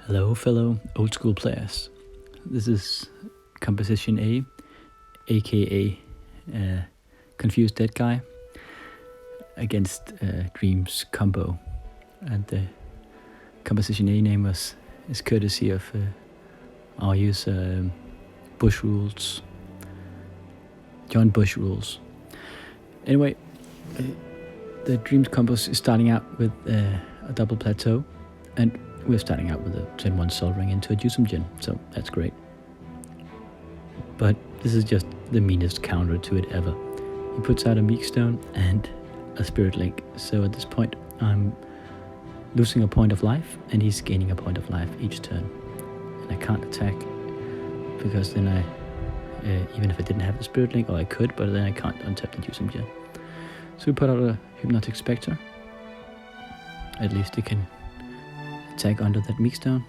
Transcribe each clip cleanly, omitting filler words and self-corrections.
Hello, fellow old school players. This is Composition A, aka Confused Dead Guy, against Dreams Combo. And the Composition A name is courtesy of our user Bush Rules, John Bush Rules. Anyway, the Dreams Combo is starting out with a double plateau, and we're starting out with a Gen 1 Soul Ring into a Jusum Djinn, so that's great. But this is just the meanest counter to it ever. He puts out a Meek Stone and a Spirit Link, so at this point I'm losing a point of life and he's gaining a point of life each turn. And I can't attack because then even if I didn't have the Spirit Link, or I could, but then I can't untap the Jusum Djinn. So we put out a Hypnotic Spectre. At least he can attack under that Meek Stone.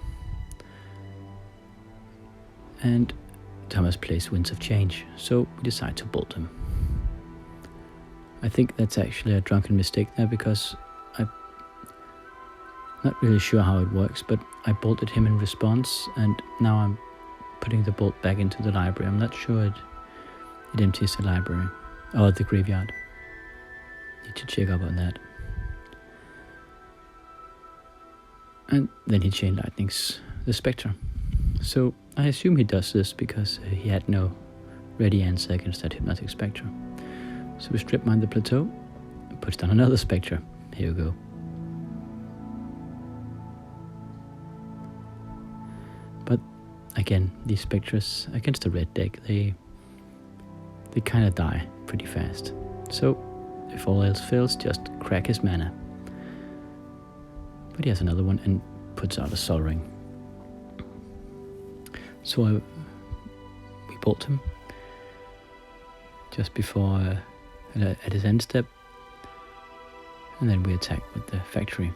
And Thomas plays Winds of Change, so we decide to bolt him. I think that's actually a drunken mistake there, because I'm not really sure how it works, but I bolted him in response, and now I'm putting the bolt back into the library. I'm not sure it empties the library, or the graveyard. Need to check up on that. And then he Chain Lightnings the Spectre. So I assume he does this because he had no ready answer against that Hypnotic Spectre. So we strip mine the plateau and puts down another Spectre. Here we go. But again, these Spectres against the red deck, they kind of die pretty fast. So if all else fails, just crack his mana. But he has another one and puts out a Sol Ring. So we bolt him just before at his end step, and then we attack with the Factory.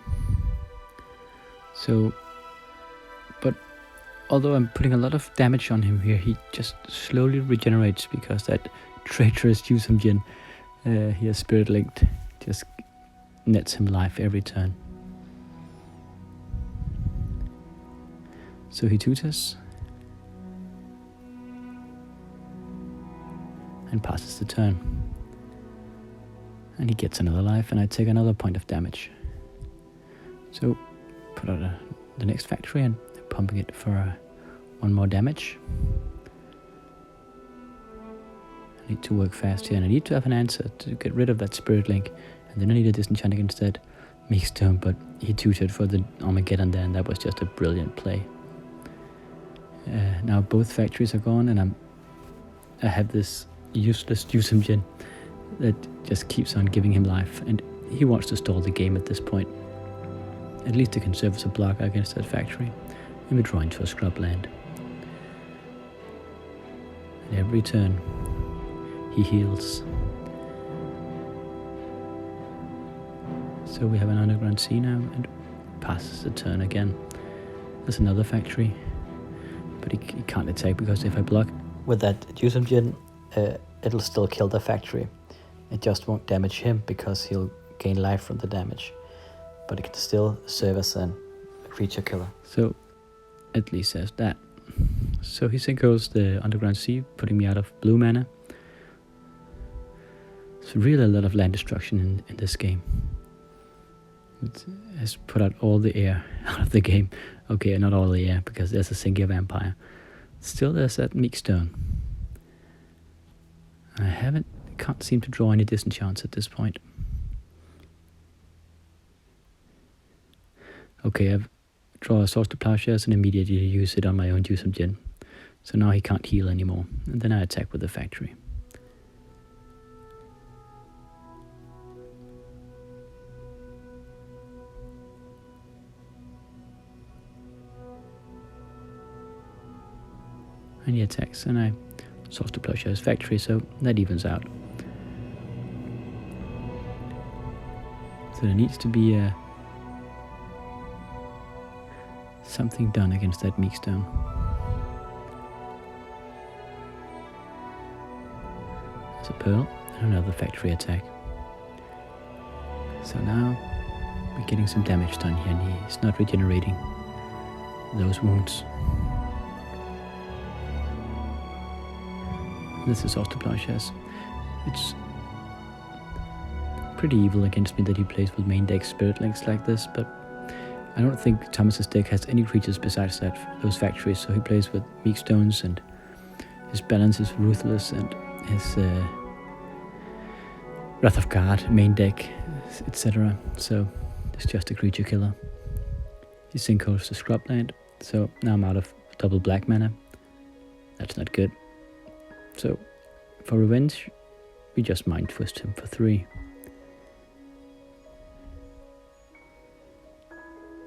So, but although I'm putting a lot of damage on him here, he just slowly regenerates because that traitorous Jusum Djinn, he has Spirit Linked, just nets him life every turn. So he tutors and passes the turn, and he gets another life, and I take another point of damage. So put out the next Factory and pumping it for one more damage. I need to work fast here, and I need to have an answer to get rid of that Spirit Link, and then I need a Disenchant against that Meek Stone, but he tutored for the Armageddon there, and that was just a brilliant play. Now both factories are gone, and I have this useless Jusum Djinn that just keeps on giving him life, and he wants to stall the game at this point. At least it can serve as a blocker against that factory, and we draw into a Scrubland. And every turn he heals. So we have an Underground Sea now, and passes the turn again. There's another factory, but he can't attack because if I block with that Jusum Djinn, it'll still kill the factory. It just won't damage him because he'll gain life from the damage, but it can still serve as a creature killer. So at least there's that. So he synchros the Underground Sea, putting me out of blue mana. It's really a lot of land destruction in this game. It has put out all the air out of the game. Okay, not all the air, because there's a Singia Vampire. Still there's that Meek Stone. I can't seem to draw any disenchants at this point. Okay, I've drawn a Source to Plowshares and immediately use it on my own Jusum Djinn. So now he can't heal anymore. And then I attack with the Factory. And he attacks, and I Source to Plowshares Factory, so that evens out. So there needs to be something done against that Meek Stone. There's a Pearl and another Factory attack. So now we're getting some damage done here, and he's not regenerating. those wounds. This is also Plowshares. It's pretty evil against me that he plays with main deck Spirit Links like this, but I don't think Thomas's deck has any creatures besides those factories, so he plays with Meek Stones, and his balance is Ruthless, and his Wrath of God main deck, etc. So it's just a creature killer. He sinkholes to Scrubland, so now I'm out of double black mana. That's not good. So for revenge, we just Mind Twist him for 3.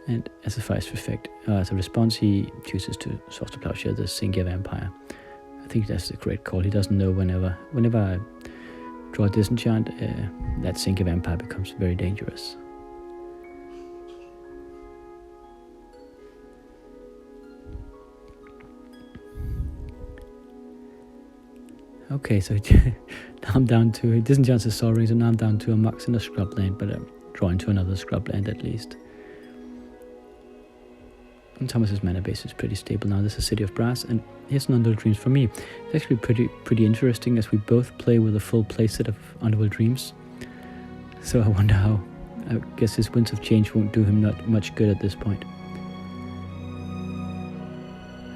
And as a first effect, as a response, he chooses to Source to Plowshare the Singia Vampire. I think that's the correct call. He doesn't know whenever I draw a disenchant, that Singia Vampire becomes very dangerous. Okay, so now I'm down to disenchants his Sol Ring, so now I'm down to a Mox and a Scrubland, but I'm drawing to another Scrubland at least. And Thomas's mana base is pretty stable now. This is City of Brass, and here's an Underworld Dreams for me. It's actually pretty interesting, as we both play with a full playset of Underworld Dreams. So I wonder how. I guess his Winds of Change won't do him not much good at this point.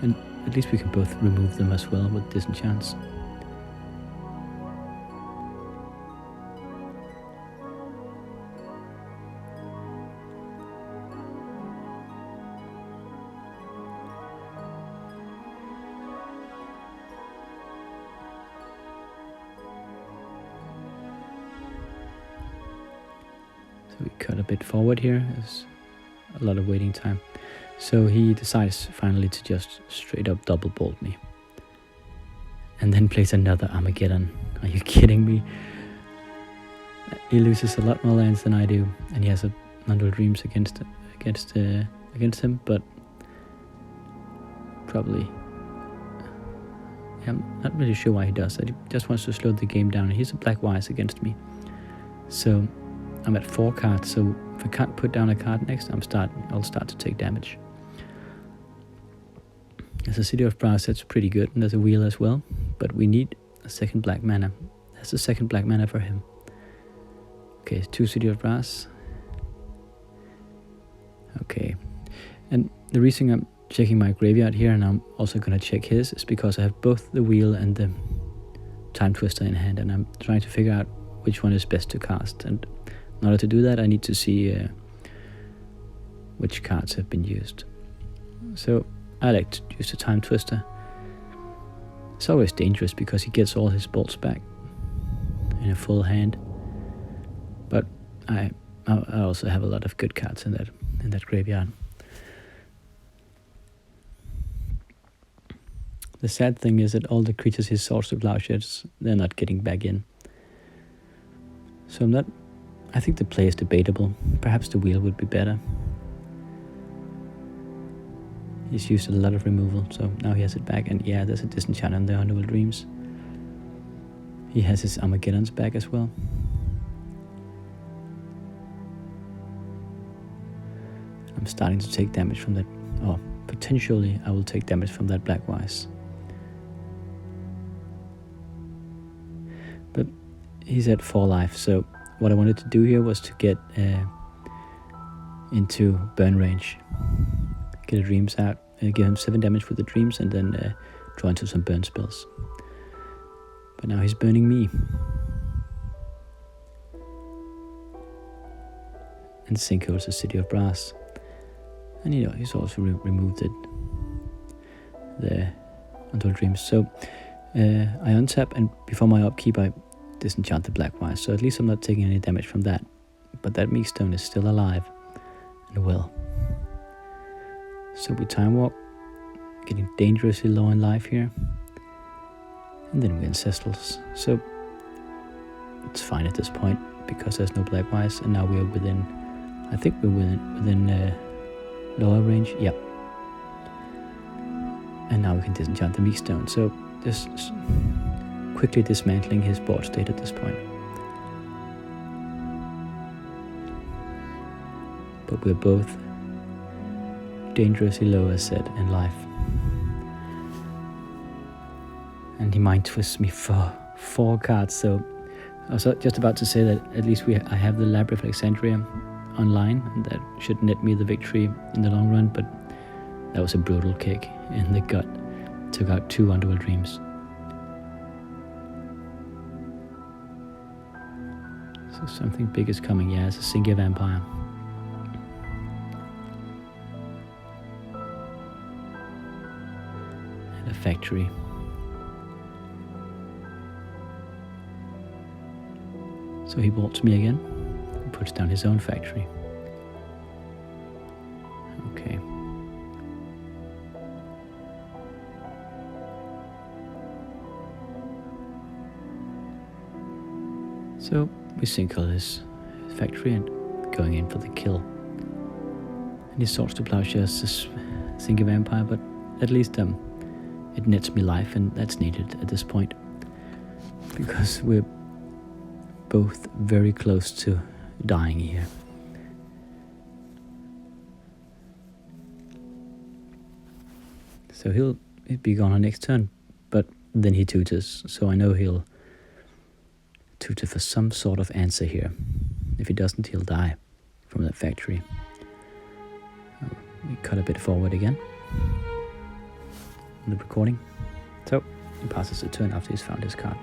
And at least we can both remove them as well with disenchants. So we cut a bit forward here. There's a lot of waiting time. So he decides finally to just straight up double bolt me. And then plays another Armageddon. Are you kidding me? He loses a lot more lands than I do, and he has a Underworld Dreams against him, but probably. Yeah, I'm not really sure why he does that. He just wants to slow the game down. He's a Black Wise against me. So I'm at 4 cards, so if I can't put down a card next, I'll start to take damage. There's a City of Brass that's pretty good, and there's a Wheel as well, but we need a second black mana. That's the second black mana for him. Okay, 2 City of Brass. Okay, and the reason I'm checking my graveyard here, and I'm also going to check his, is because I have both the Wheel and the Time Twister in hand, and I'm trying to figure out which one is best to cast. And in order to do that, I need to see which cards have been used. So I like to use the Time Twister. It's always dangerous because he gets all his bolts back in a full hand. But I also have a lot of good cards in that graveyard. The sad thing is that all the creatures he Source to Plowshares, they're not getting back in. So I think the play is debatable. Perhaps the Wheel would be better. He's used a lot of removal, so now he has it back. And yeah, there's a disenchant on the Underworld Dreams. He has his Armageddons back as well. I'm starting to take damage from that. Oh, potentially I will take damage from that Black Wise. But he's at 4 life, so what I wanted to do here was to get into burn range. Get the Dreams out, give him 7 damage with the Dreams, and then draw into some burn spells. But now he's burning me. And sinkholes the City of Brass. And he's also removed the Underworld Dreams. So I untap, and before my upkeep I disenchant the Black Wise. So at least I'm not taking any damage from that. But that Meek Stone is still alive and well. So we Time Walk, getting dangerously low in life here. And then we Ancestrals. So it's fine at this point because there's no Black Wise, and now we are within, I think we're within lower range. Yep. And now we can disenchant the Meek Stone. So just quickly dismantling his board state at this point. But we're both dangerously low, as said, in life. And he mind twists me for 4 cards, so I was just about to say that at least I have the Lab of Alexandria online, and that should net me the victory in the long run, but that was a brutal kick in the gut. Took out 2 Underworld Dreams. So something big is coming. Yeah, it's a Singular Vampire. And a Factory. So he bolts me again and puts down his own Factory. Okay. So we sinkhole his Factory and going in for the kill. And he sorts to Plowshares this Singular Vampire, but at least it nets me life, and that's needed at this point. Because we're both very close to dying here. So he'll be gone on next turn, but then he tutors, so I know he'll tutor for some sort of answer here. If he doesn't, he'll die from that Factory. We cut a bit forward again in the recording. So he passes the turn after he's found his card.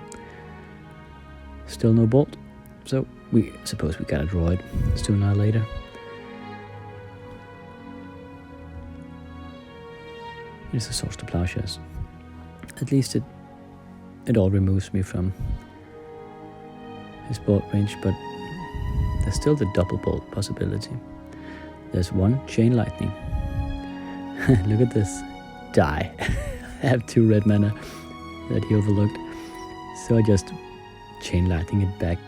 Still no bolt, so we suppose we gotta draw it sooner or later. Here's the Swords to Plowshares. At least it all removes me from his bolt range, but there's still the double bolt possibility. There's 1 Chain Lightning. Look at this. Die. I have 2 red mana that he overlooked, so I just Chain Lightning it back.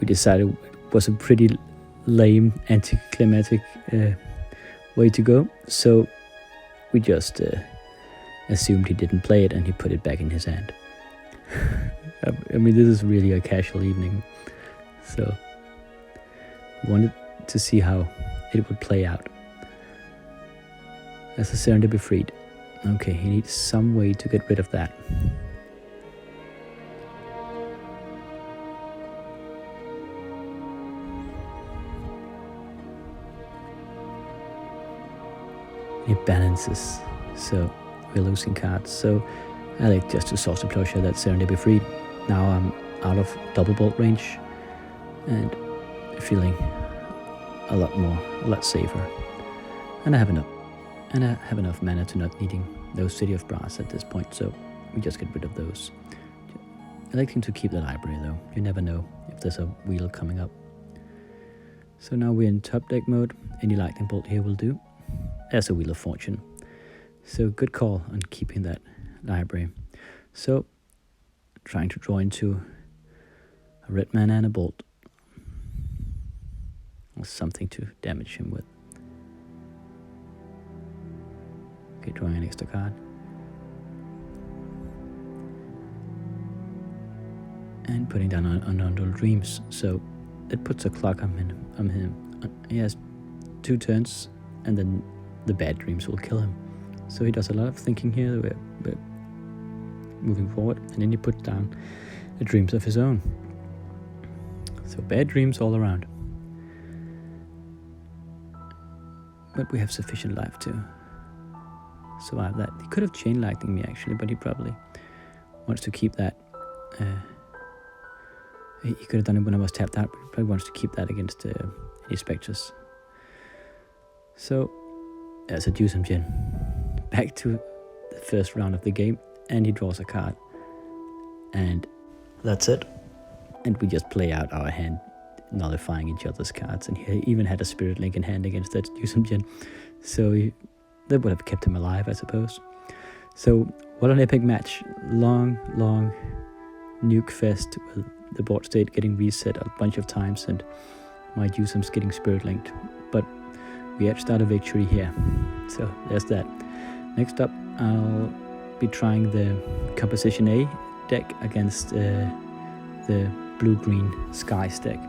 We decided it was a pretty lame, anticlimactic way to go, so we just assumed he didn't play it and he put it back in his hand. I mean, this is really a casual evening, so we wanted to see how it would play out. As a Serendipity Freed. Okay, he needs some way to get rid of that. It balances, so we're losing cards. So I like just to Source to Plowshare that Serendipity Freed. Now I'm out of double bolt range and feeling a lot safer. And I have enough mana to not needing those City of Brass at this point, so we just get rid of those. I like him to keep the library though. You never know if there's a wheel coming up. So now we're in top deck mode. Any lightning bolt here will do. There's a Wheel of Fortune. So good call on keeping that library. So trying to draw into a red mana and a bolt. Or something to damage him with. Okay, drawing an extra card. And putting down on Untold Dreams. So it puts a clock on him. He has 2 turns, and then the bad dreams will kill him. So he does a lot of thinking here. We're moving forward, and then he puts down the dreams of his own. So bad dreams all around. But we have sufficient life to survive that. He could have Chain Lightning me actually, but he probably wants to keep that. He could have done it when I was tapped out, but he probably wants to keep that against any Spectres. So there's a Jusum Jin. Back to the first round of the game, and he draws a card. And that's it. And we just play out our hand, nullifying each other's cards. And he even had a Spirit Link in hand against that Jusum Jin. So that would have kept him alive, I suppose. So what an epic match. Long nuke fest with the board state getting reset a bunch of times and my Jusums getting Spirit Linked. But we edged out a victory here. So there's that. Next up, I'll be trying the Composition A deck against the blue-green Skies deck.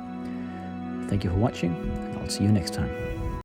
Thank you for watching, and I'll see you next time.